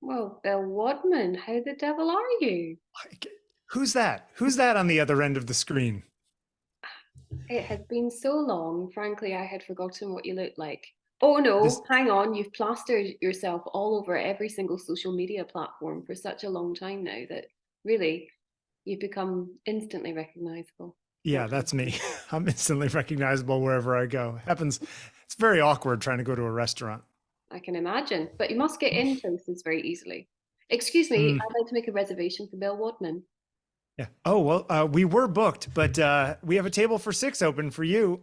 Well, Bill Wadman, how the devil are you? Like, who's that? Who's that on the other end of the screen? It has been so long, frankly, I had forgotten what you looked like. Oh This, no, hang on, you've plastered yourself all over every single social media platform for such a long time now that really you've become instantly recognizable. yeah, Well that's me. done. I'm instantly recognizable wherever I go. Happens. It's very awkward trying to go to a restaurant. I can imagine, but you must get in places very easily. Excuse me, Mm, I'd like to make a reservation for Bill Wadman. yeah. Oh, well, we were booked, but we have a table for six open for you.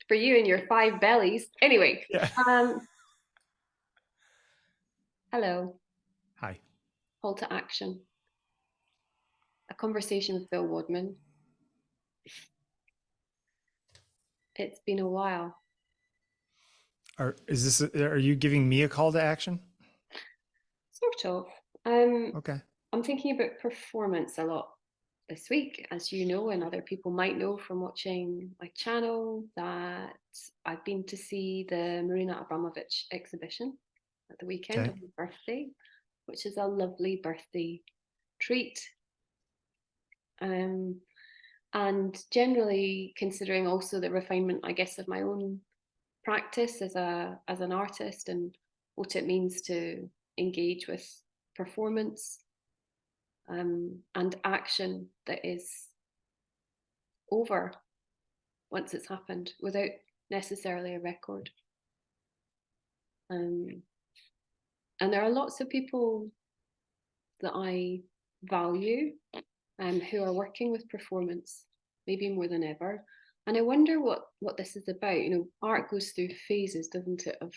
For you and your five bellies. Anyway, Yeah. um, hello, Hi. call to action. A conversation with Bill Wadman. It's been a while. Are you giving me a call to action? Sort of. Um, Okay. I'm thinking about performance a lot this week, as you know, and other people might know from watching my channel, that I've been to see the Marina Abramovic exhibition at the weekend Okay. on my birthday, which is a lovely birthday treat. Um, and generally considering also the refinement, I guess, of my own practice as an artist and what it means to engage with performance and action that is over once it's happened without necessarily a record. Um, and there are lots of people that I value who are working with performance, maybe more than ever. And I wonder what this is about. You know, art goes through phases, doesn't it, of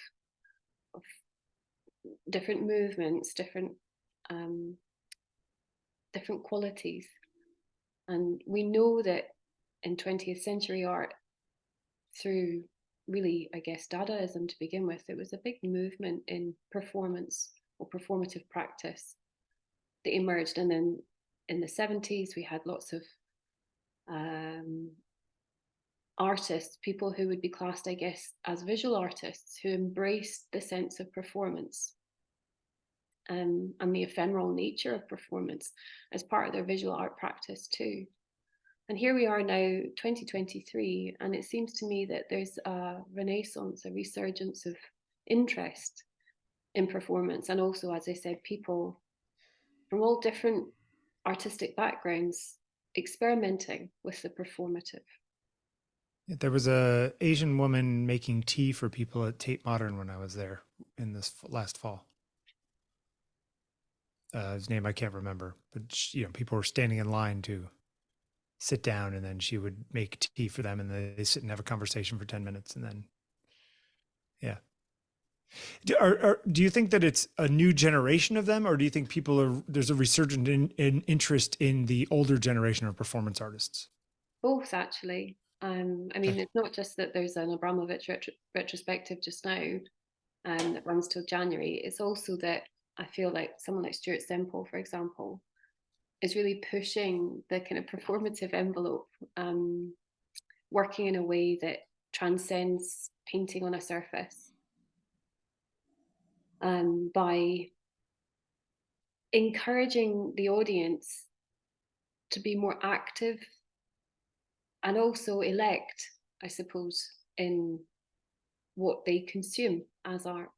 different movements, um, different qualities. And we know that in 20th century art, through really, I guess, Dadaism to begin with, it was a big movement in performance or performative practice that emerged. And then in the 70s, we had lots of um, artists, people who would be classed, I guess, as visual artists who embraced the sense of performance and the ephemeral nature of performance as part of their visual art practice too. And here we are now, 2023, and it seems to me that there's a renaissance, a resurgence of interest in performance. And also, as I said, people from all different artistic backgrounds experimenting with the performative. There was a Asian woman making tea for people at Tate Modern when I was there in this last fall. His name I can't remember, but people were standing in line to sit down, and then she would make tea for them, and they sit and have a conversation for 10 minutes, and then yeah. Do you think that it's a new generation of them, or do you think there's a resurgent in interest in the older generation of performance artists? Both, actually. I Okay. mean, it's not just that there's an Abramovich retrospective just now that runs till January. It's also that I feel like someone like Stuart Semple, for example, is really pushing the kind of performative envelope, working in a way that transcends painting on a surface by encouraging the audience to be more active and also elect, I suppose, in what they consume as art.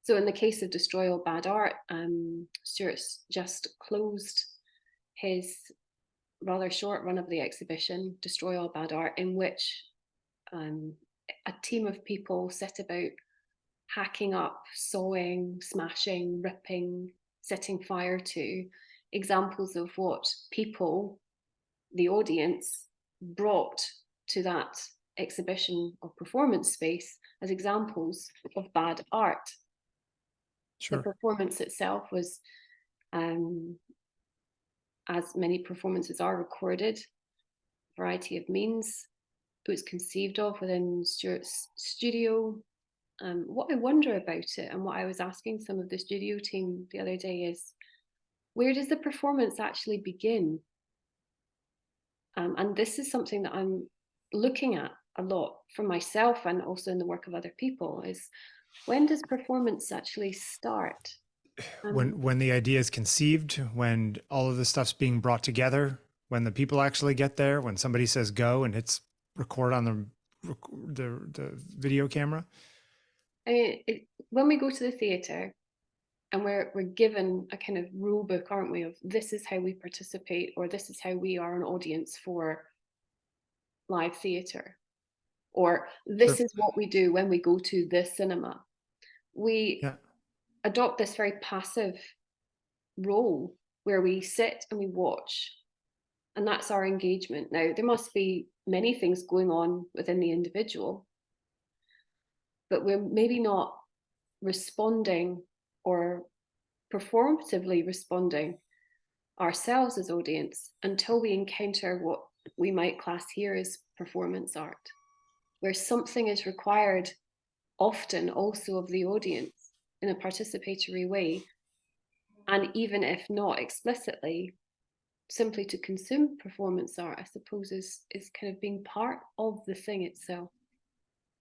So in the case of Destroy All Bad Art, Stuart's just closed his rather short run of the exhibition, Destroy All Bad Art, in which um, a team of people set about hacking up, sawing, smashing, ripping, setting fire to examples of what people, the audience, brought to that exhibition or performance space as examples of bad art. The Sure. performance itself was, um, as many performances are, recorded, a variety of means. It was conceived of within Stuart's studio. What I wonder about it, and what I was asking some of the studio team the other day, is where does the performance actually begin? And this is something that I'm looking at a lot for myself and also in the work of other people is, when does performance actually start? When the idea is conceived, when all of the stuff's being brought together, when the people actually get there, when somebody says go and hits record on the video camera. I mean, when we go to the theatre and we're given a kind of rule book, aren't we, of this is how we participate, or this is how we are an audience for live theatre, or this Sure. is what we do when we go to the cinema. We Yeah. adopt this very passive role where we sit and we watch, and that's our engagement. Now, there must be many things going on within the individual, but we're maybe not responding or performatively responding ourselves as audience until we encounter what we might class here as performance art, where something is required, often also of the audience in a participatory way, and even if not explicitly, simply to consume performance art, I suppose, is kind of being part of the thing itself.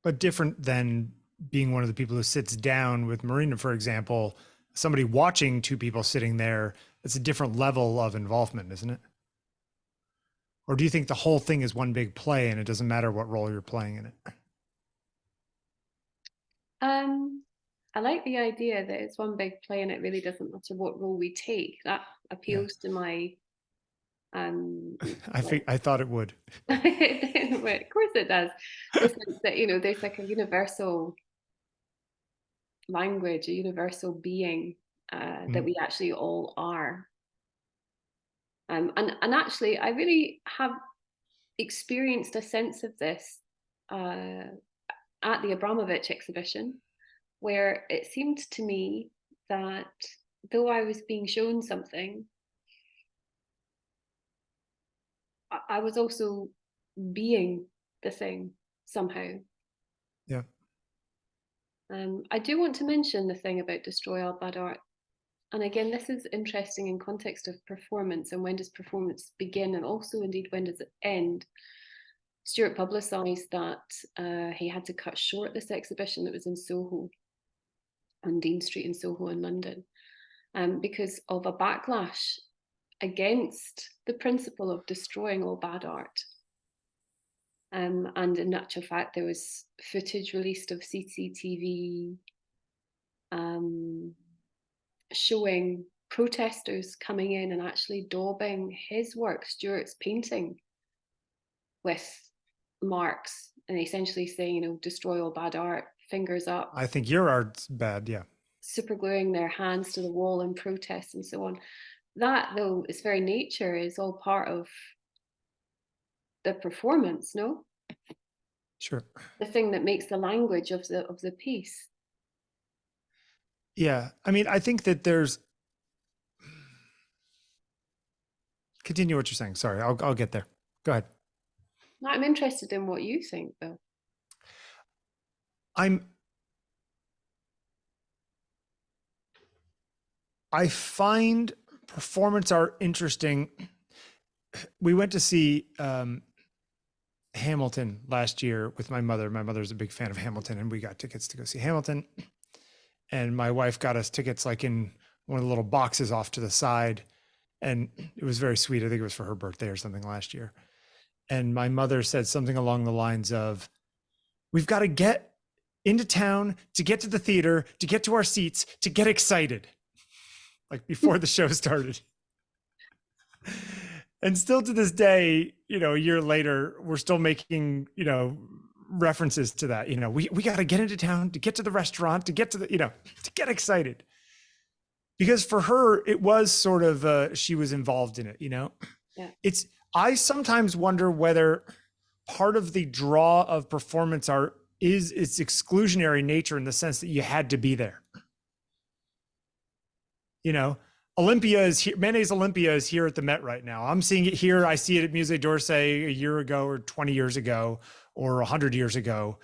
But different than being one of the people who sits down with Marina, for example. Somebody watching two people sitting there, it's a different level of involvement, isn't it? Or do you think the whole thing is one big play and it doesn't matter what role you're playing in it? I like the idea that it's one big play and it really doesn't matter what role we take. That Yeah. appeals to my I thought it would. of course it does. The sense that, you know, there's like a universal language, a universal being that we actually all are. And actually, I really have experienced a sense of this at the Abramovic exhibition, where it seemed to me that though I was being shown something, I was also being the thing somehow. Yeah. I do want to mention the thing about destroy all bad art. And again, this is interesting in context of performance and when does performance begin, and also indeed when does it end. Stuart publicised that he had to cut short this exhibition that was in Soho, on Dean Street in Soho in London, because of a backlash against the principle of destroying all bad art. And in actual fact, there was footage released of CCTV showing protesters coming in and actually daubing his work, Stuart's painting, with marks and essentially saying, you know, destroy all bad art, fingers up. I think your art's bad. Yeah. Super gluing their hands to the wall in protest and so on. That, though, its very nature is all part of the performance, no? Sure. The thing that makes the language of the piece. Yeah. I mean, I think that there's, continue what you're saying. Sorry, I'll get there. Go ahead. I'm interested in what you think, Bill. I find performance art interesting. We went to see Hamilton last year with my mother. My mother's a big fan of Hamilton, and we got tickets to go see Hamilton. And my wife got us tickets like in one of the little boxes off to the side. And it was very sweet. I think it was for her birthday or something last year. And my mother said something along the lines of, we've got to get into town to get to the theater, to get to our seats, to get excited. Like before the show started. And still to this day, you know, a year later, we're still making, you know, references to that. You know, we got to get into town to get to the restaurant, to get to the, you know, to get excited. Because for her, it was sort of, she was involved in it, you know? Yeah. I sometimes wonder whether part of the draw of performance art is its exclusionary nature in the sense that you had to be there. You know, Olympia is here. Manet's Olympia is here at the Met right now. I'm seeing it here. I see it at Musée d'Orsay a year ago or 20 years ago or 100 years ago.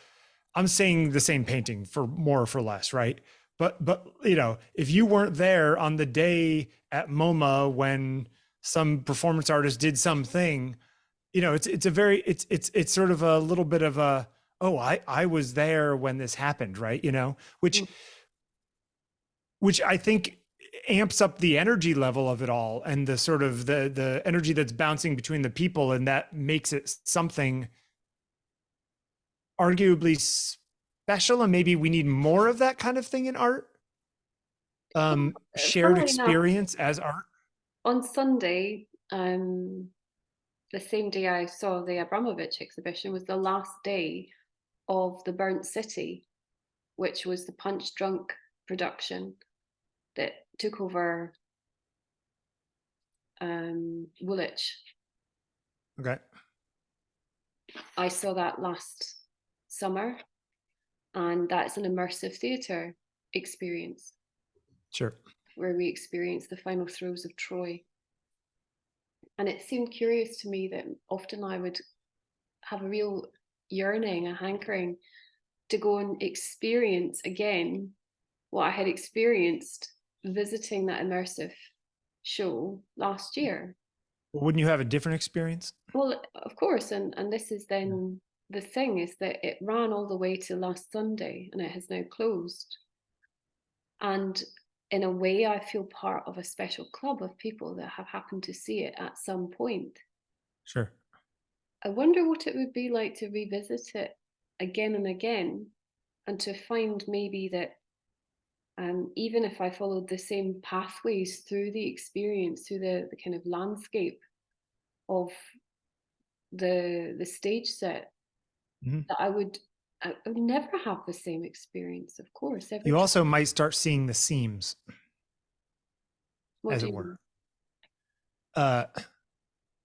I'm seeing the same painting for more or for less, right? But you know, if you weren't there on the day at MoMA when some performance artist did something, you know, it's sort of a little bit of a, oh, I was there when this happened, right? You know, Mm. which I think amps up the energy level of it all, and the sort of the energy that's bouncing between the people, and that makes it something arguably special. And maybe we need more of that kind of thing in art. Shared Funnily enough, experience as art. on Sunday, the same day I saw the Abramovic exhibition was the last day of The Burnt City, which was the Punch Drunk production that took over Woolwich. Okay. I saw that last summer, and that's an immersive theatre experience Sure. where we experience the final throes of Troy. And it seemed curious to me that often I would have a real yearning, a hankering to go and experience again what I had experienced visiting that immersive show last year. Well, wouldn't you have a different experience? Well, of course, and this is then the thing is that it ran all the way to last Sunday and it has now closed. And in a way, I feel part of a special club of people that have happened to see it at some point. Sure. I wonder what it would be like to revisit it again and again, and to find maybe that even if I followed the same pathways through the experience, through the kind of landscape of the stage set, Mm-hmm. that I would never have the same experience. Of course, every You time. also might start seeing the seams, What as do it you were. mean?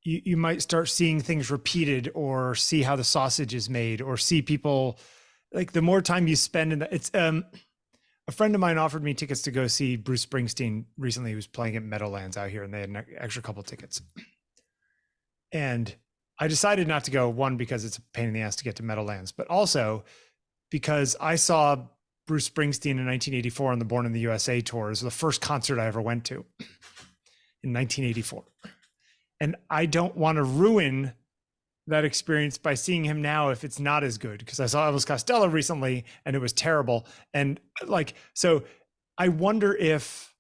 You might start seeing things repeated, or see how the sausage is made, or see people, like the more time you spend in the, it's a friend of mine offered me tickets to go see Bruce Springsteen recently. He was playing at Meadowlands out here, and they had an extra couple of tickets. And I decided not to go, one, because it's a pain in the ass to get to Meadowlands, but also because I saw Bruce Springsteen in 1984 on the Born in the USA tour. It was the first concert I ever went to in 1984. And I don't want to ruin that experience by seeing him now if it's not as good, because I saw Elvis Costello recently and it was terrible. And like, so I wonder if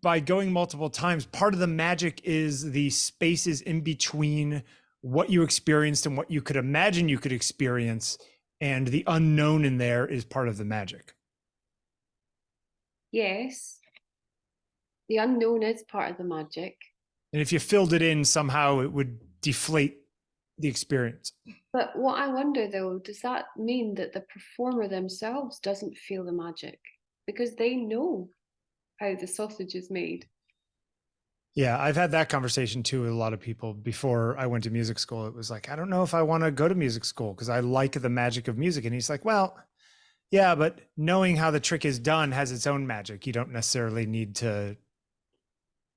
by going multiple times, part of the magic is the spaces in between what you experienced and what you could imagine you could experience, and the unknown in there is part of the magic. Yes, the unknown is part of the magic. And if you filled it in somehow, it would deflate the experience. But what I wonder though, does that mean that the performer themselves doesn't feel the magic? Because they know how the sausage is made. Yeah, I've had that conversation too with a lot of people before I went to music school. It was like, I don't know if I want to go to music school because I like the magic of music. And he's like, well, yeah, but knowing how the trick is done has its own magic. You don't necessarily need to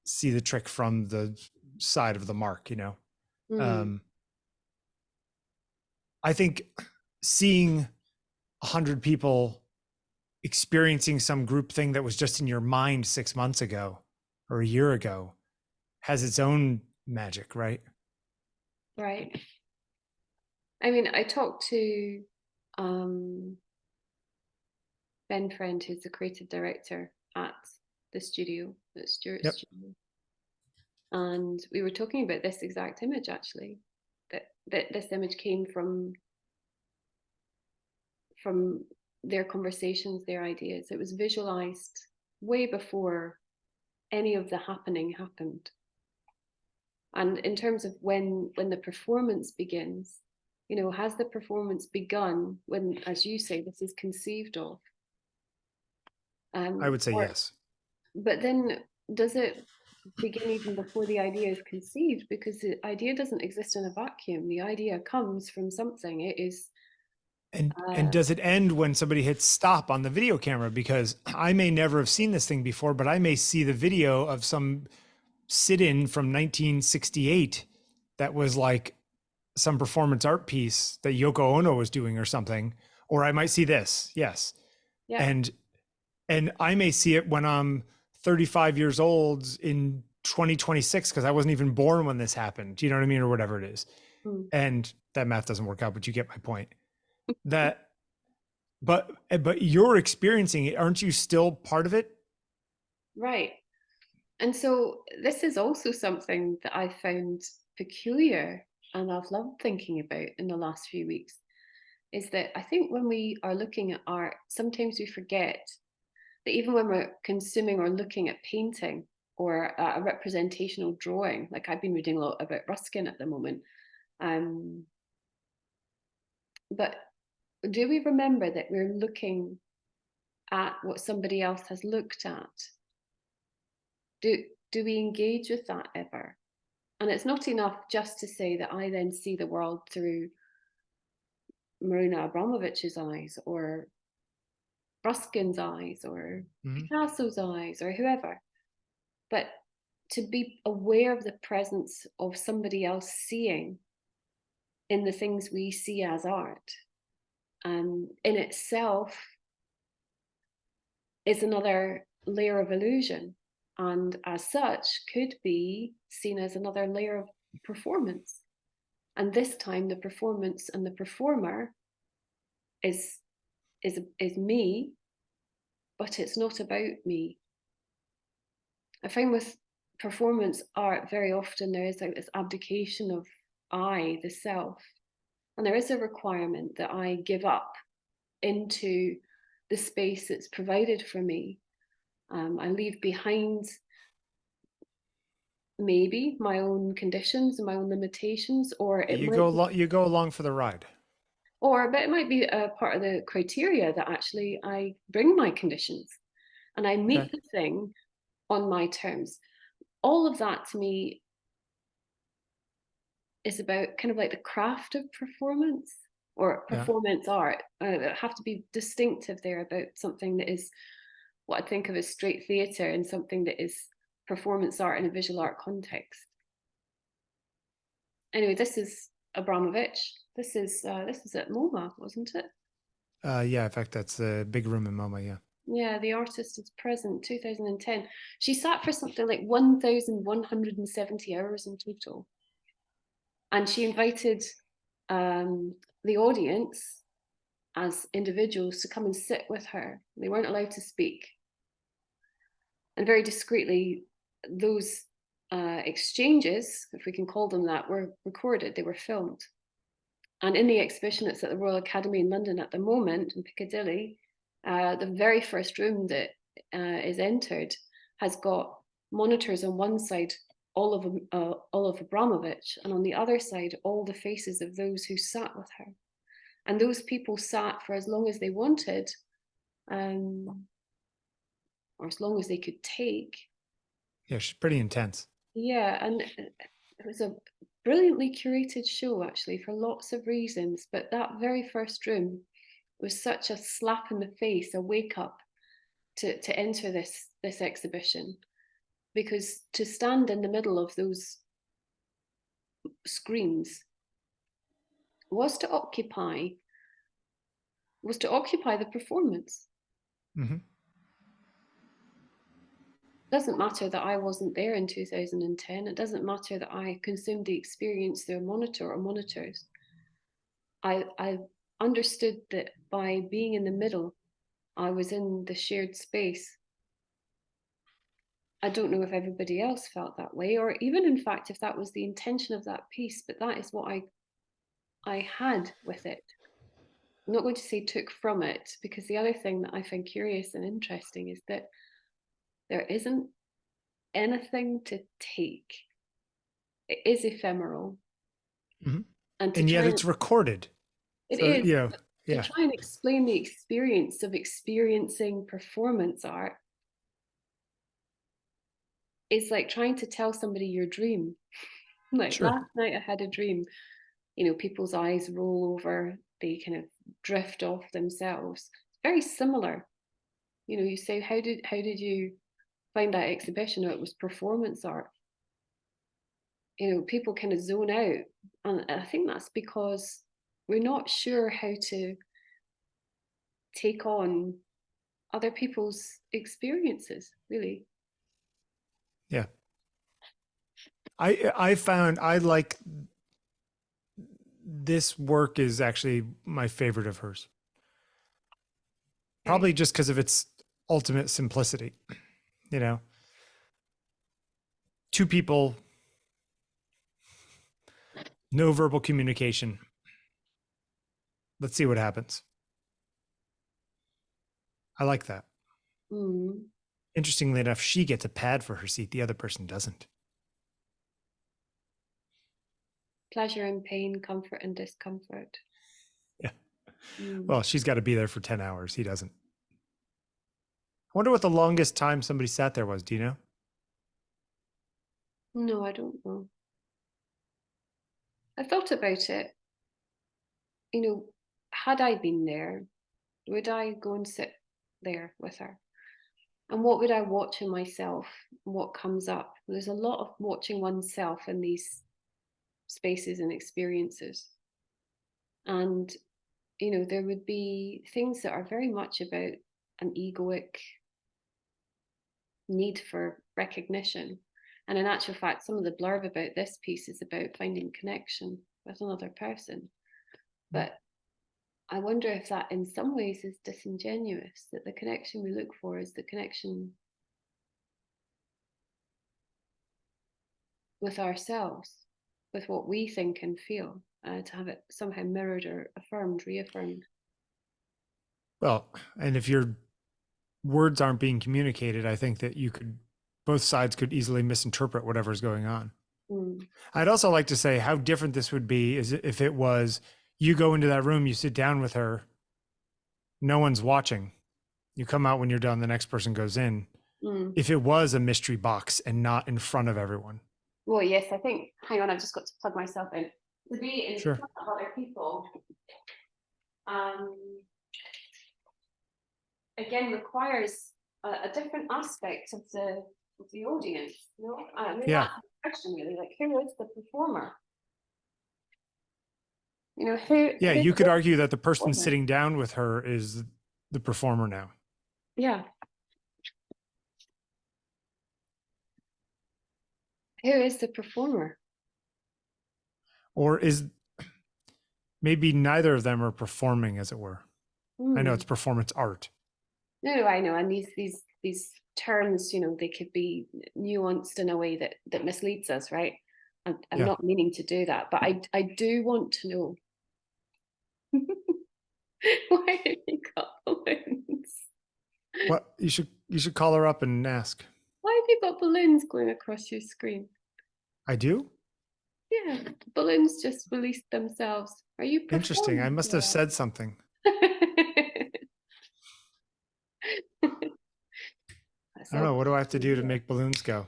see the trick from the side of the mark, you know? I think seeing 100 people experiencing some group thing that was just in your mind 6 months ago or a year ago has its own magic, right? Right. I mean, I talked to Ben Friend, who's the creative director at the studio, at Stuart Studio. And we were talking about this exact image, actually, that this image came from their conversations, their ideas. It was visualized way before any of the happening happened. And in terms of when the performance begins, you know, has the performance begun when, as you say, this is conceived of? I would say yes. But then does it begin even before the idea is conceived? Because the idea doesn't exist in a vacuum. The idea comes from something. It is. And does it end when somebody hits stop on the video camera? Because I may never have seen this thing before, but I may see the video of some sit-in from 1968 that was like some performance art piece that Yoko Ono was doing or something. Or I might see this, yes. Yeah. And I may see it when I'm 35 years old in 2026 because I wasn't even born when this happened. Do you know what I mean? Or whatever it is. Mm. And that math doesn't work out, but you get my point. That, but you're experiencing it. Aren't you still part of it? Right. And so this is also something that I found peculiar and I've loved thinking about in the last few weeks, is that I think when we are looking at art, sometimes we forget that even when we're consuming or looking at painting or a representational drawing, like I've been reading a lot about Ruskin at the moment, um, but do we remember that we're looking at what somebody else has looked at? Do we engage with that ever? And it's not enough just to say that I then see the world through Marina Abramovic's eyes or Ruskin's eyes or Mhm. Picasso's eyes or whoever, but to be aware of the presence of somebody else seeing in the things we see as art, in itself is another layer of illusion, and as such could be seen as another layer of performance. And this time the performance and the performer is is me, but it's not about me. I find with performance art very often there is like this abdication of I, the self, and there is a requirement that I give up into the space that's provided for me. I leave behind maybe my own conditions and my own limitations, or it might be, You go along for the ride. but it might be a part of the criteria that actually I bring my conditions and I Okay. meet the thing on my terms. All of that to me is about kind of like the craft of performance or Yeah. performance art. Have to be distinctive there about something that is what I think of as straight theatre and something that is performance art in a visual art context. Anyway, this is Abramovic. This is at MoMA, wasn't it? Yeah. In fact, that's the big room in MoMA. Yeah. Yeah, the artist is present, 2010. She sat for something like 1,170 hours in total. And she invited the audience as individuals to come and sit with her. They weren't allowed to speak. And very discreetly, those exchanges, if we can call them that, were recorded, they were filmed. And in the exhibition that's at the Royal Academy in London at the moment, in Piccadilly, the very first room that is entered has got monitors on one side, all of Abramovic, and on the other side, all the faces of those who sat with her. And those people sat for as long as they wanted, um, or as long as they could take. Yeah. She's pretty intense. Yeah, and it was a brilliantly curated show, actually, for lots of reasons. But that very first room was such a slap in the face, a wake up to enter this exhibition, because to stand in the middle of those screens was to occupy the performance. Hmm. It doesn't matter that I wasn't there in 2010. It doesn't matter that I consumed the experience through a monitor or monitors. I understood that by being in the middle, I was in the shared space. I don't know if everybody else felt that way, or even in fact if that was the intention of that piece, but that is what I had with it. I'm not going to say took from it, because the other thing that I find curious and interesting is that there isn't anything to take. It is ephemeral. Hmm. And to And try yet and it's recorded. it So, is, you know, but to yeah. try and explain the experience of experiencing performance art is like trying to tell somebody your dream. Like Sure. last night I had a dream, people's eyes roll over, they kind of drift off themselves. Very similar. You say, how did you find that exhibition? Oh, it was performance art. People kind of zone out. And I think that's because we're not sure how to take on other people's experiences, really. Yeah. I found I like this work is actually my favorite of hers. Okay. Probably just because of its ultimate simplicity. You know, two people, no verbal communication. Let's see what happens. I like that. Mm. Interestingly enough, she gets a pad for her seat. The other person doesn't. Pleasure and pain, comfort and discomfort. Yeah. Mm. Well, she's got to be there for 10 hours. He doesn't. I wonder what the longest time somebody sat there was. Do you know? No, I don't know. I thought about it. You know, had I been there, would I go and sit there with her? And what would I watch in myself? What comes up? There's a lot of watching oneself in these spaces and experiences. And, you know, there would be things that are very much about an egoic need for recognition. And in actual fact, some of the blurb about this piece is about finding connection with another person. But I wonder if that in some ways is disingenuous, that the connection we look for is the connection with ourselves, with what we think and feel, to have it somehow mirrored or affirmed, reaffirmed. Well, and if your words aren't being communicated, I think that both sides could easily misinterpret whatever's going on. Mm. I'd also like to say how different this would be is if it was you go into that room, you sit down with her, no one's watching. You come out when you're done, the next person goes in. Mm. If it was a mystery box and not in front of everyone. Well, yes, I think, hang on, I've just got to plug myself in. To be in Sure. front of other people, um, again, requires a different aspect of the audience. You know? I mean, Yeah. that's the question really. Like, who is the performer? You know, who? Yeah, who you could argue that the person performer? sitting down with her is the performer now. Yeah. Who is the performer? Or is maybe neither of them are performing, as it were. I know it's performance art. No, I know, and these terms, you know, they could be nuanced in a way that misleads us, right? I'm Yeah. not meaning to do that, but I do want to know why have you got balloons? What you should call her up and ask. Why have you got balloons going across your screen? I do? Yeah, balloons just released themselves. Are you Interesting. I performing must for have said something. That's I don't all. know. What do I have to do to make balloons go?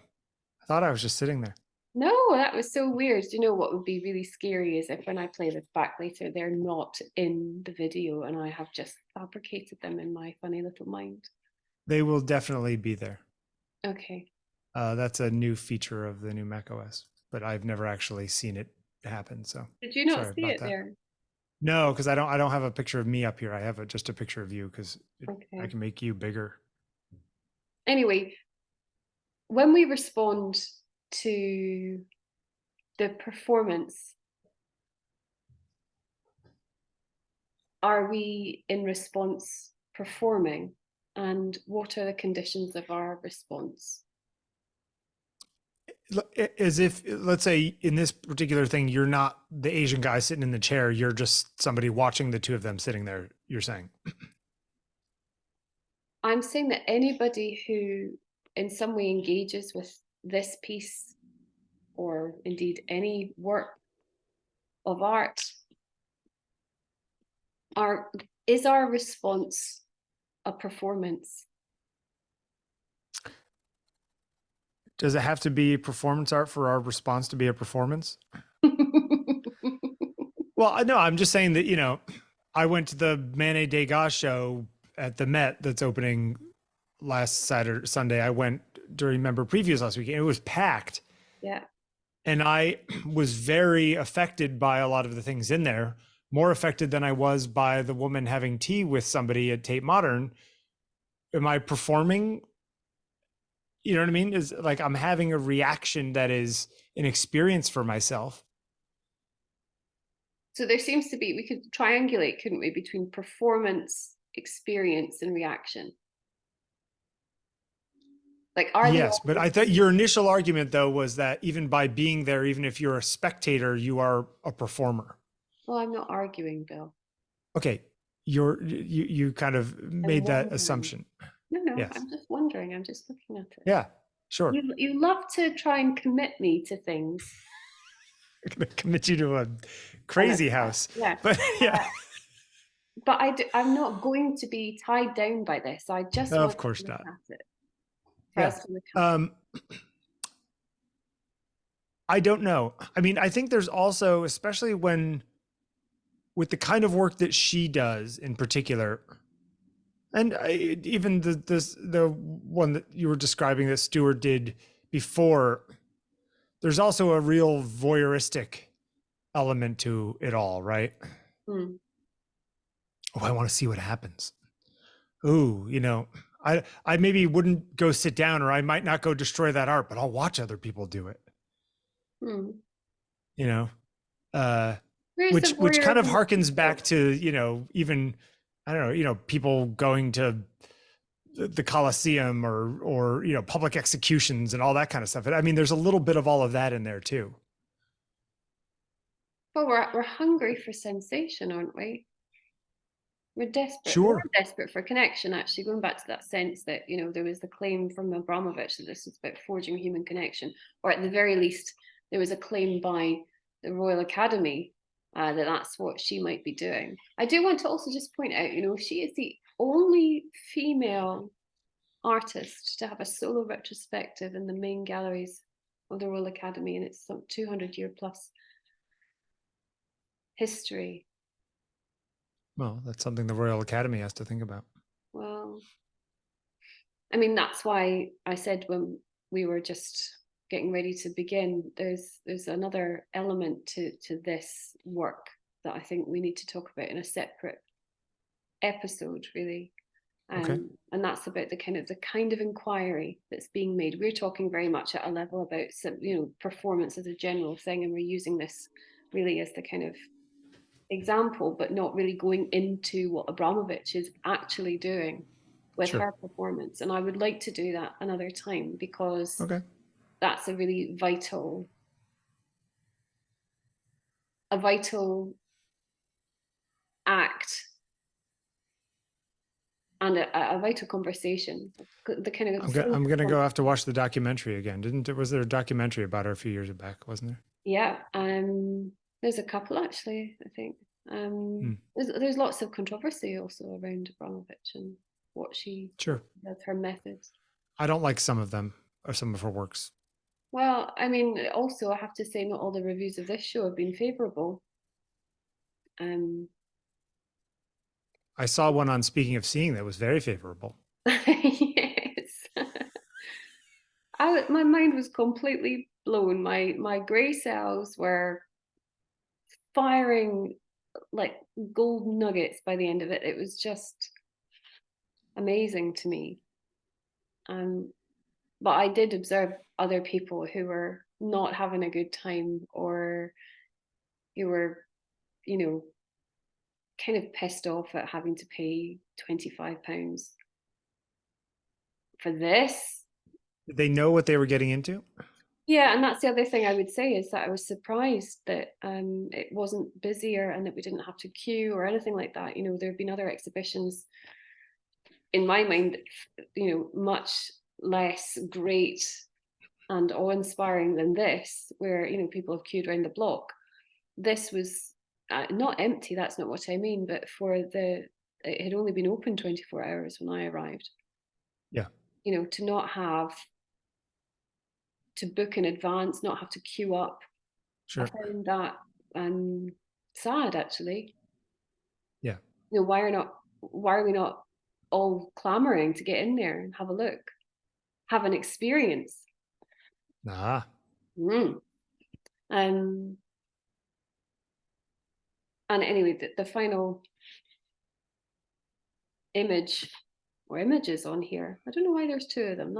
I thought I was just sitting there. No, that was so weird. You know what would be really scary is if when I play this back later, they're not in the video and I have just fabricated them in my funny little mind. They will definitely be there. Okay. That's a new feature of the new Mac OS, but I've never actually seen it happen. So Did you not sorry see about it that. there? No, because I don't have a picture of me up here. I have just a picture of you because I Okay. can make you bigger. Anyway, when we respond to the performance, are we in response performing? And what are the conditions of our response? As if, let's say, in this particular thing, you're not the Asian guy sitting in the chair. You're just somebody watching the two of them sitting there. You're saying, I'm saying that anybody who in some way engages with this piece or indeed any work of art is our response a performance? does it have to be performance art for our response to be a performance? Well, no, I'm just saying that, I went to the Manet Degas show at the Met that's opening last Sunday. I went during member previews last week. And it was packed. Yeah. And I was very affected by a lot of the things in there, more affected than I was by the woman having tea with somebody at Tate Modern. Am I performing? you know what I mean? Is like I'm having a reaction that is an experience for myself. So there seems to be, we could triangulate, couldn't we, between performance, experience, and reaction? Like, are they Yes, all but the I thought same? your initial argument though was that even by being there, even if you're a spectator, you are a performer. Well, I'm not arguing, Bill. Okay, you kind of I'm made that wondering. assumption. No, Yes. I'm just wondering. I'm just looking at it. Yeah, sure. You love to try and commit me to things. I'm gonna commit you to a And that's crazy fine. house. Yeah. But yeah, But I'm not going to be tied down by this. I just of want to course look not. at it, for Yeah. us to look at it. I don't know. I mean, I think there's also, especially when with the kind of work that she does in particular, and even the one that you were describing that Stuart did before, there's also a real voyeuristic element to it all, right? Hmm. Oh, I want to see what happens. Ooh, I maybe wouldn't go sit down, or I might not go destroy that art, but I'll watch other people do it. Hmm. You know, uh, Where's the which kind of voyeurism of harkens back people? to even I don't know, people going to the Colosseum or public executions and all that kind of stuff. I mean, there's a little bit of all of that in there too. Well, we're hungry for sensation, aren't we? We're desperate. We Sure. are desperate for connection, actually, going back to that sense that, there was the claim from Abramovic that this was about forging human connection, or at the very least, there was a claim by the Royal Academy that that's what she might be doing. I do want to also just point out, she is the only female artist to have a solo retrospective in the main galleries of the Royal Academy, and it's some 200-year plus history. Well, that's something the Royal Academy has to think about. Well, I mean, that's why I said when we were just getting ready to begin, there's another element to this work that I think we need to talk about in a separate episode, really. Okay. And that's about the kind of inquiry that's being made. We're talking very much at a level about performance as a general thing, and we're using this really as the kind of example, but not really going into what Abramovic is actually doing with Sure. her performance. And I would like to do that another time, because Okay. that's a really vital act and a vital conversation. The kind of I'm gonna go have to watch the documentary again. Was there a documentary about her a few years back? Wasn't there? yeah. There's a couple, actually, I think. Hmm. There's lots of controversy also around Abramovic and what she Sure. does, her methods. I don't like some of them or some of her works. Well, I mean, also I have to say, not all the reviews of this show have been favourable. Um, I saw one on Speaking of Seeing that was very favorable. yes, my mind was completely blown. My grey cells were firing like gold nuggets by the end of it. It was just amazing to me. But I did observe other people who were not having a good time, or who were, you know, kind of pissed off at having to pay £25 for this. Did they know what they were getting into? Yeah, and that's the other thing I would say, is that I was surprised that it wasn't busier and that we didn't have to queue or anything like that. There have been other exhibitions, in my mind, much less great and awe-inspiring than this, where people have queued around the block. This was not empty. That's not what I mean. But it had only been open 24 hours when I arrived. Yeah. To not have to book in advance, not have to queue up. I Sure. found that sad, actually. Yeah. Why are we not all clamoring to get in there and have a look, have an experience? Ah. Mm. Um, and anyway, the final image or images on here, I don't know why there's two of them.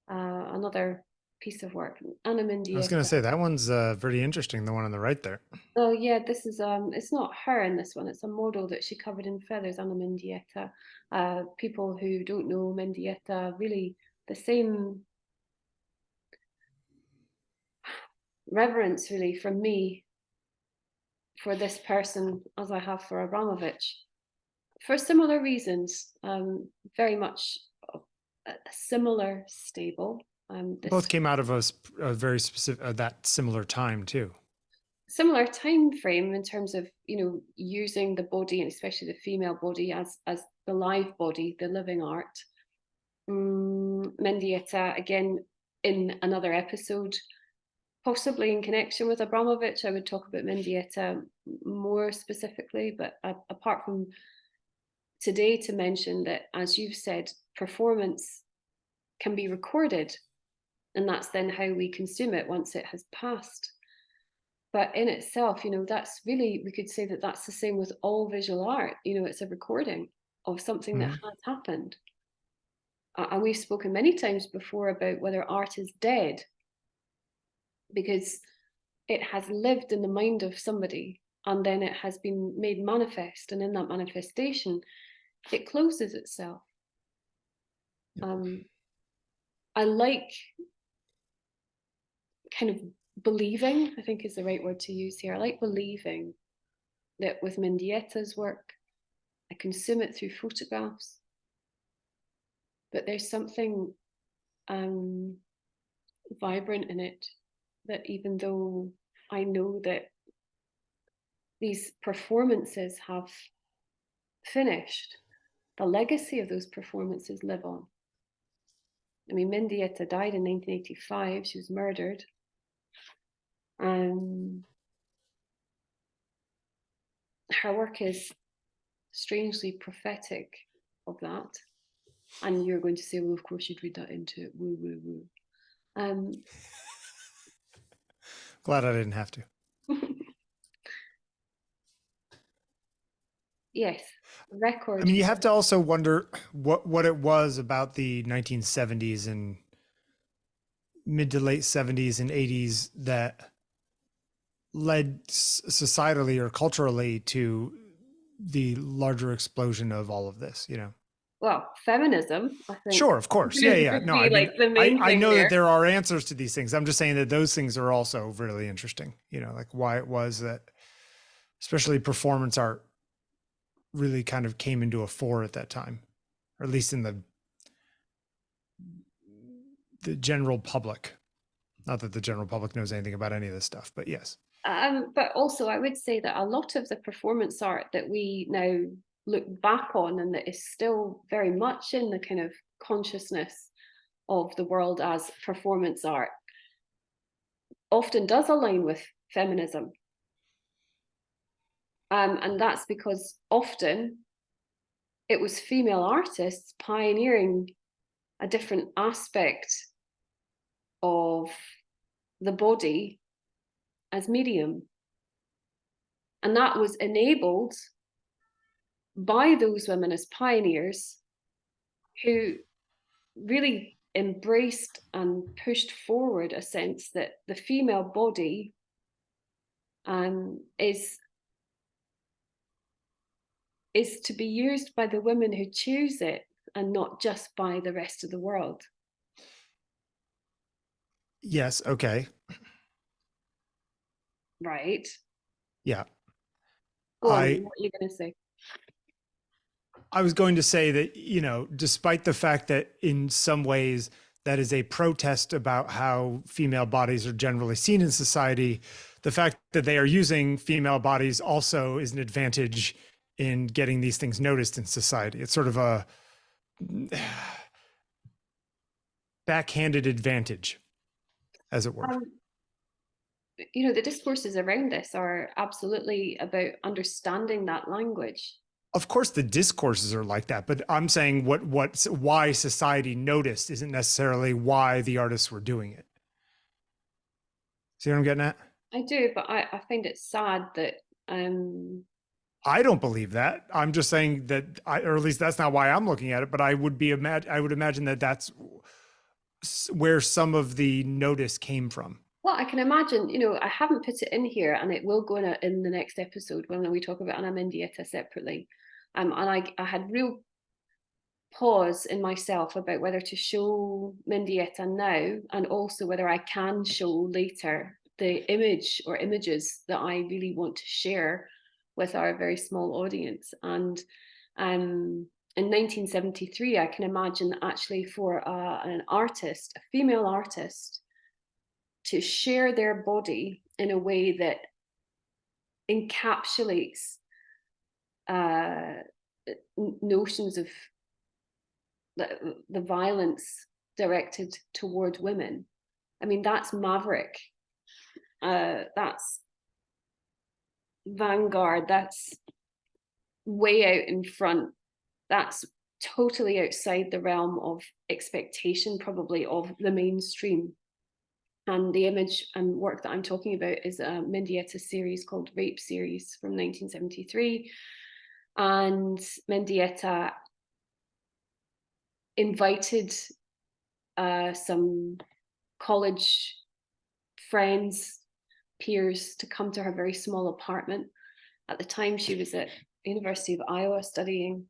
another piece of work, Ana I was going to Mendieta. say that one's pretty interesting. The one on the right there. Oh yeah, this is it's not her in this one. It's a model that she covered in feathers, Ana Mendieta. People who don't know Mendieta, really the same reverence really from me for this person as I have for Abramovic, for similar reasons. Very much a similar stable. Both This came out of a very specific, that similar time too. similar time frame in terms of using the body, and especially the female body, as the live body, the living art. Mendieta, again, in another episode, possibly in connection with Abramovic, I would talk about Mendieta more specifically. But apart from today, to mention that, as you've said, performance can be recorded, and that's then how we consume it once it has passed. But in itself, that's really, we could say that that's the same with all visual art. It's a recording of something that has happened. And we've spoken many times before about whether art is dead, because it has lived in the mind of somebody, and then it has been made manifest, and in that manifestation it closes itself. I like kind of believing, I think is the right word to use here. I like believing that with Mendieta's work, I consume it through photographs, but there's something vibrant in it, that even though I know that these performances have finished, the legacy of those performances live on. I mean, Mendieta died in 1985. She was murdered. Her work is strangely prophetic of that. And you're going to say, well, of course you'd read that into it. Woo, woo, woo. Glad I didn't have to. Yes, record. I mean, you have to also wonder what it was about the 1970s and mid to late 70s and 80s that led societally or culturally to the larger explosion of all of this, Well, feminism, I think. Sure, of course. Yeah. No, I mean, like the main I thing know there. that there are answers to these things. I'm just saying that those things are also really interesting, like why it was that especially performance art really kind of came into a fore at that time, or at least in the general public. Not that the general public knows anything about any of this stuff, but yes. But also, I would say that a lot of the performance art that we now look back on, and that is still very much in the kind of consciousness of the world as performance art, often does align with feminism. And that's because often it was female artists pioneering a different aspect of the body as medium. And that was enabled by those women as pioneers who really embraced and pushed forward a sense that the female body is to be used by the women who choose it, and not just by the rest of the world. Yes. Okay. Right. Yeah. Go on. What are you going to say? I was going to say that, despite the fact that in some ways that is a protest about how female bodies are generally seen in society, the fact that they are using female bodies also is an advantage in getting these things noticed in society. It's sort of a backhanded advantage, as it were. The discourses around this are absolutely about understanding that language. Of course, the discourses are like that, but I'm saying why society noticed isn't necessarily why the artists were doing it. See what I'm getting at? I do, but I find it sad that I don't believe that. I'm just saying that, or at least that's not why I'm looking at it. But I would imagine that that's where some of the notice came from. Well, I can imagine, I haven't put it in here, and it will go in the next episode when we talk about Ana Mendieta separately. And I had real pause in myself about whether to show Mendieta now, and also whether I can show later the image or images that I really want to share with our very small audience. And in 1973, I can imagine actually for an artist, a female artist, to share their body in a way that encapsulates notions of the violence directed toward women. I mean, that's maverick. That's vanguard. That's way out in front. That's totally outside the realm of expectation, probably, of the mainstream. And the image and work that I'm talking about is a Mendieta series called Rape Series from 1973. And Mendieta invited some college friends, peers, to come to her very small apartment. At the time, she was at the University of Iowa studying.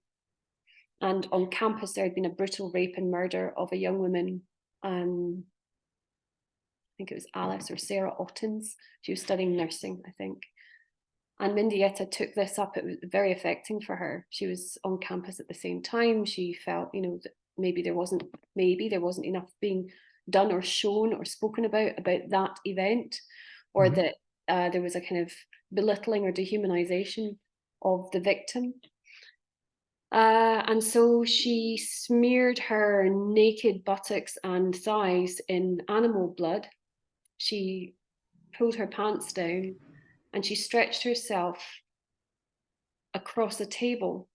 And on campus, there had been a brutal rape and murder of a young woman. I think it was Alice or Sarah Ottens. She was studying nursing, I think. And Mendieta took this up. It was very affecting for her. She was on campus at the same time. She felt, that maybe there wasn't enough being done or shown or spoken about that event, or that there was a kind of belittling or dehumanization of the victim. And so she smeared her naked buttocks and thighs in animal blood. She pulled her pants down and she stretched herself across a table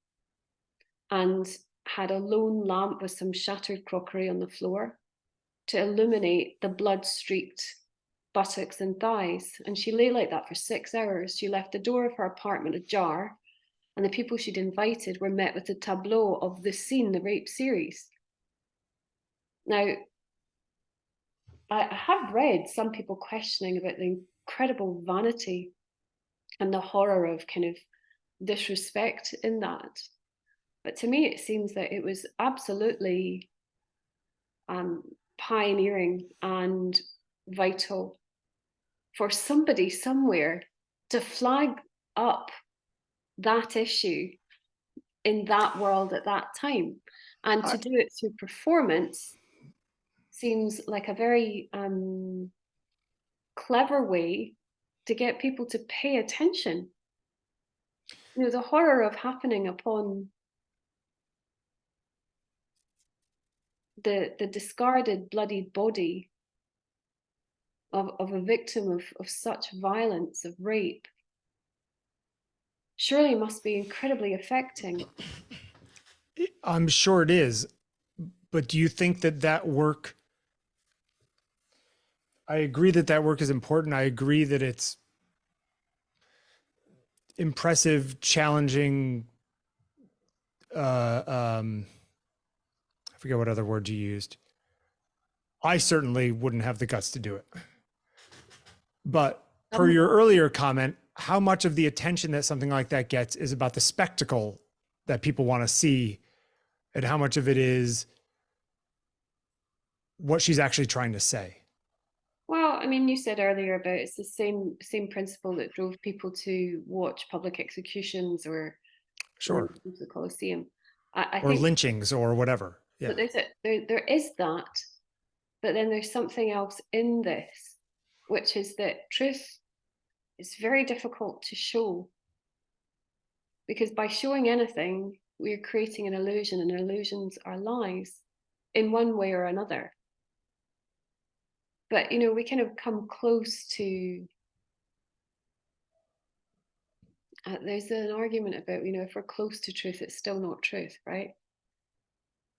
and had a lone lamp with some shattered crockery on the floor to illuminate the blood-streaked buttocks and thighs. And she lay like that for 6 hours. She left the door of her apartment ajar, and the people she'd invited were met with a tableau of the scene, the rape series. Now, I have read some people questioning about the incredible vanity and the horror of kind of disrespect in that. But to me, it seems that it was absolutely pioneering and vital for somebody somewhere to flag up that issue in that world at that time. And to do it through performance seems like a very clever way to get people to pay attention. The horror of happening upon the discarded, bloodied body of a victim of such violence, of rape, surely must be incredibly affecting. I'm sure it is. But do you think that work, I agree that work is important. I agree that it's impressive, challenging. I forget what other word you used. I certainly wouldn't have the guts to do it. But per your earlier comment, how much of the attention that something like that gets is about the spectacle that people want to see, and how much of it is what she's actually trying to say? Well, I mean, you said earlier about it's the same principle that drove people to watch public executions or Sure. the Colosseum. I or think lynchings or whatever. Yeah. that there is that, but then there's something else in this, which is that truth is very difficult to show, because by showing anything, we're creating an illusion, and illusions are lies in one way or another. But we kind of come close to there's an argument about if we're close to truth, it's still not truth, right?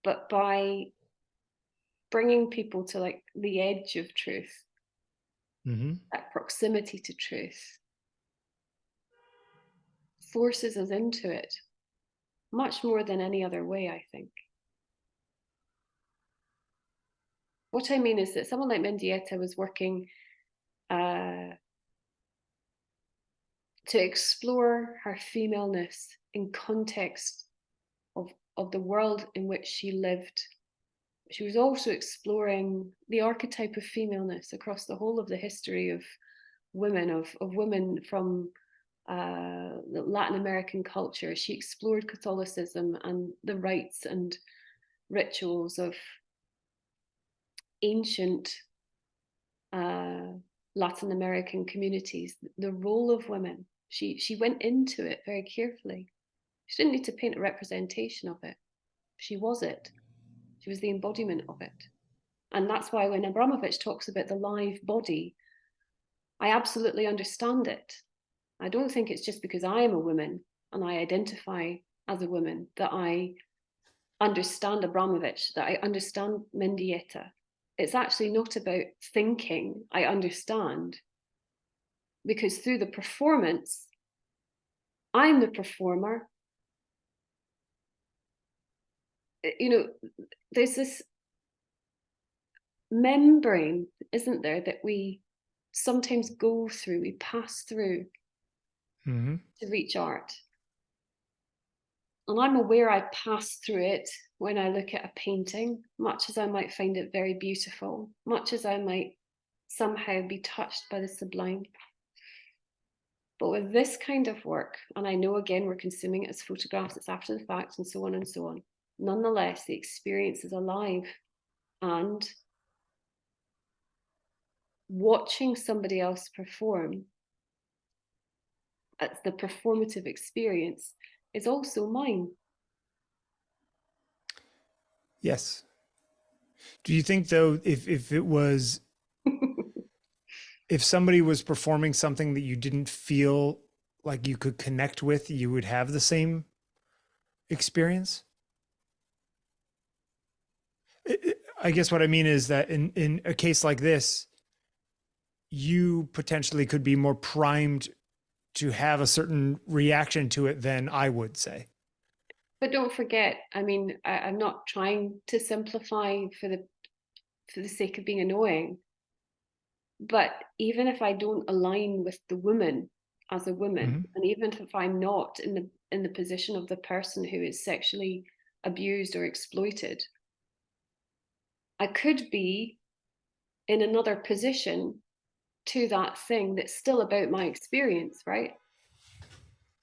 But by bringing people to like the edge of truth, that proximity to truth forces us into it much more than any other way, I think. what I mean is that someone like Mendieta was working to explore her femaleness in context of the world in which she lived. She was also exploring the archetype of femaleness across the whole of the history of women, of women from Latin American culture. She explored Catholicism and the rites and rituals of ancient Latin American communities, the role of women. She went into it very carefully. She didn't need to paint a representation of it. She was it. She was the embodiment of it. And that's why when Abramovic talks about the live body, I absolutely understand it. I don't think it's just because I am a woman and I identify as a woman that I understand Abramovic, that I understand Mendieta. It's actually not about thinking I understand, because through the performance, I'm the performer. You know, there's this membrane, isn't there, that we sometimes go through, we pass through to reach art. And I'm aware I pass through it when I look at a painting, much as I might find it very beautiful, much as I might somehow be touched by the sublime. But with this kind of work, and I know again we're consuming it as photographs, it's after the fact and so on and so on. Nonetheless, the experience is alive, and watching somebody else perform, the performative experience, is also mine. Yes. Do you think though, if it was, if somebody was performing something that you didn't feel like you could connect with, you would have the same experience? I guess what I mean is that in a case like this, you potentially could be more primed to have a certain reaction to it than I would say. But don't forget, I mean, I'm not trying to simplify for the sake of being annoying. But even if I don't align with the woman as a woman, and even if I'm not in the position of the person who is sexually abused or exploited, I could be in another position to that thing that's still about my experience, right?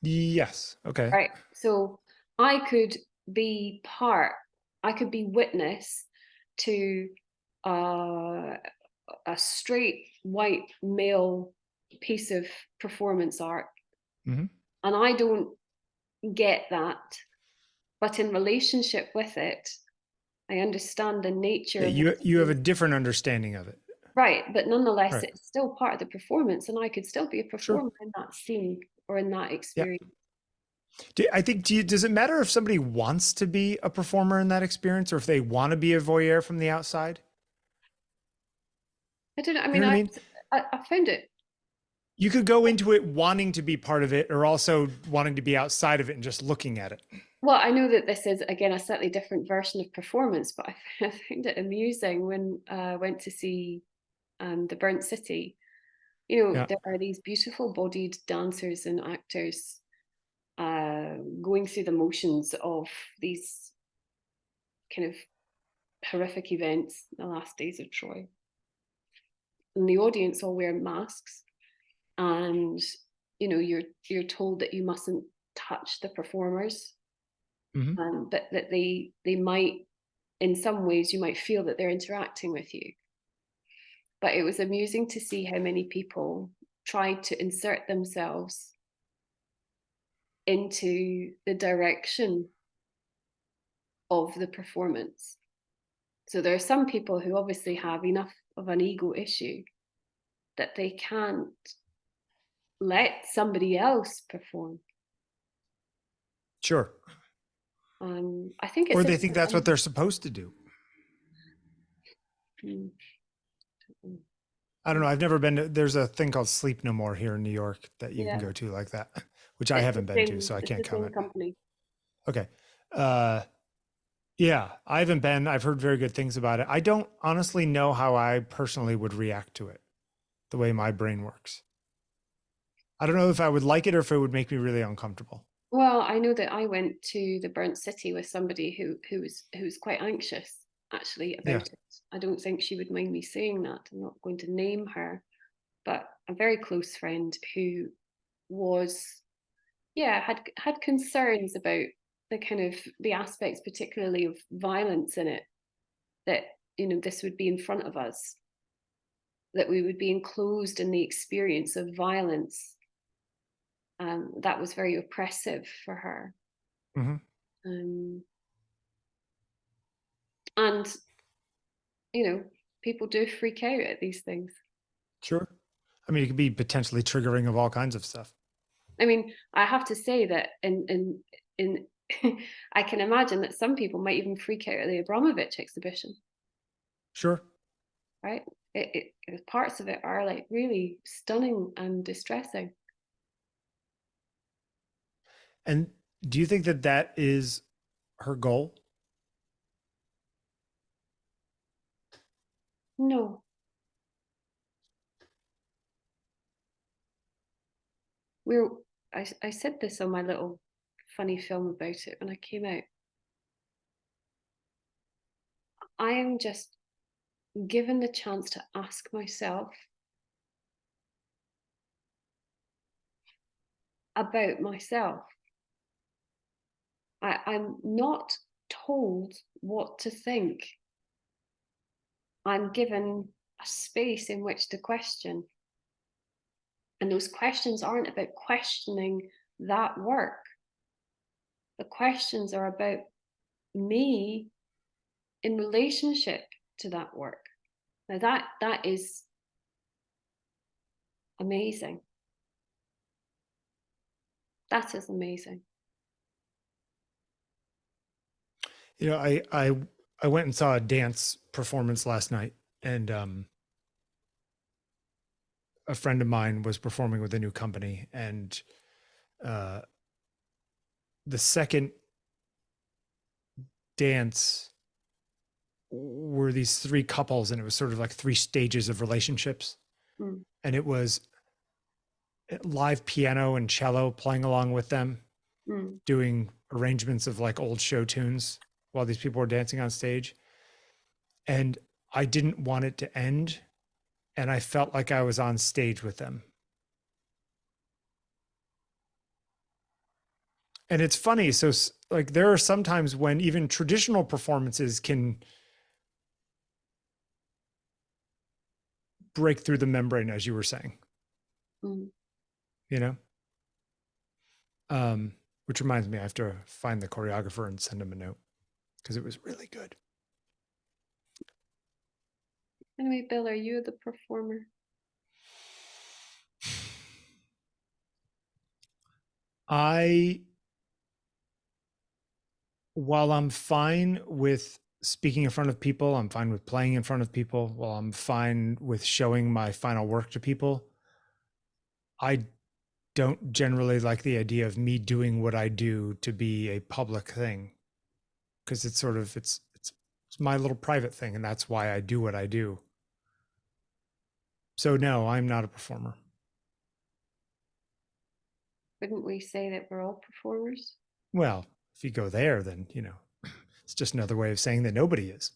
Yes. Okay. Right. So I could be I could be witness to a straight white male piece of performance art. And I don't get that. But in relationship with it, I understand the nature of Yeah, you have a different understanding of it. right, but nonetheless, Right. it's still part of the performance, and I could still be a Sure. performer in that scene or in that Yeah. experience. I think, does it matter if somebody wants to be a performer in that experience or if they want to be a voyeur from the outside? I don't know. I You mean, know what I mean? I found it. You could go into it wanting to be part of it or also wanting to be outside of it and just looking at it. Well, I know that this is again a slightly different version of performance, but I found it amusing when I went to see the Burnt City. You know, Yeah. there are these beautiful bodied dancers and actors going through the motions of these kind of horrific events, the last days of Troy. And the audience all wear masks, and you know you're told that you mustn't touch the performers, but that they might, in some ways, you might feel that they're interacting with you. But it was amusing to see how many people tried to insert themselves into the direction of the performance. So there are some people who obviously have enough of an ego issue that they can't let somebody else perform. Sure. I think Or it's they think that's what they're supposed to do. I don't know. I've never been to, there's a thing called Sleep No More here in New York that you can go to like that, which I haven't been to, so I it's can't the same comment. company. Okay. Yeah, I haven't been. I've heard very good things about it. I don't honestly know how I personally would react to it, the way my brain works. I don't know if I would like it or if it would make me really uncomfortable. Well, I know that I went to the burnt city with somebody who's quite anxious actually Yeah. about it. I don't think she would mind me saying that. I'm not going to name her, but a very close friend who was, yeah, had concerns about the kind of the aspects, particularly of violence in it, that this would be in front of us, that we would be enclosed in the experience of violence. That was very oppressive for her. Hmm. Um, and you know, people do freak out at these things. Sure. I mean, it could be potentially triggering of all kinds of stuff. I mean, I have to say that in I can imagine that some people might even freak out at the Abramovic exhibition, Sure. right? Parts of it are like really stunning and distressing. And do you think that that is her goal? No, we're. I said this on my little funny film about it when I came out. I am just given the chance to ask myself about myself. I'm not told what to think. I'm given a space in which to question. And those questions aren't about questioning that work. The questions are about me in relationship to that work. Now that is amazing. That is amazing. You know, I went and saw a dance performance last night, and a friend of mine was performing with a new company, and uh, the second dance were these three couples, and it was sort of like three stages of relationships, Mm, and it was live piano and cello playing along with them, mm, doing arrangements of like old show tunes while these people were dancing on stage. And I didn't want it to end, and I felt like I was on stage with them. And it's funny, so like there are some times when even traditional performances can break through the membrane, as you were saying, mm. you know. um which reminds me, I have to find the choreographer and send him a note because it was really good. Anyway, Bill, are you the performer? I While I'm fine with speaking in front of people, I'm fine with playing in front of people, while I'm fine with showing my final work to people, I don't generally like the idea of me doing what I do to be a public thing, because it's sort of it's my little private thing, and that's why I do what I do. So no, I'm not a performer. Wouldn't we say that we're all performers? Well, if you go there, then it's just another way of saying that nobody is.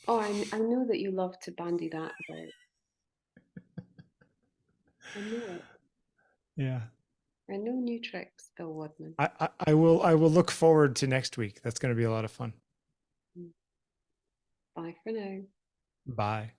Oh, I know that you love to bandy that about. I know it. Yeah. I know new tricks, Bill Wadman. I will look forward to next week. That's going to be a lot of fun. Bye for now. Bye.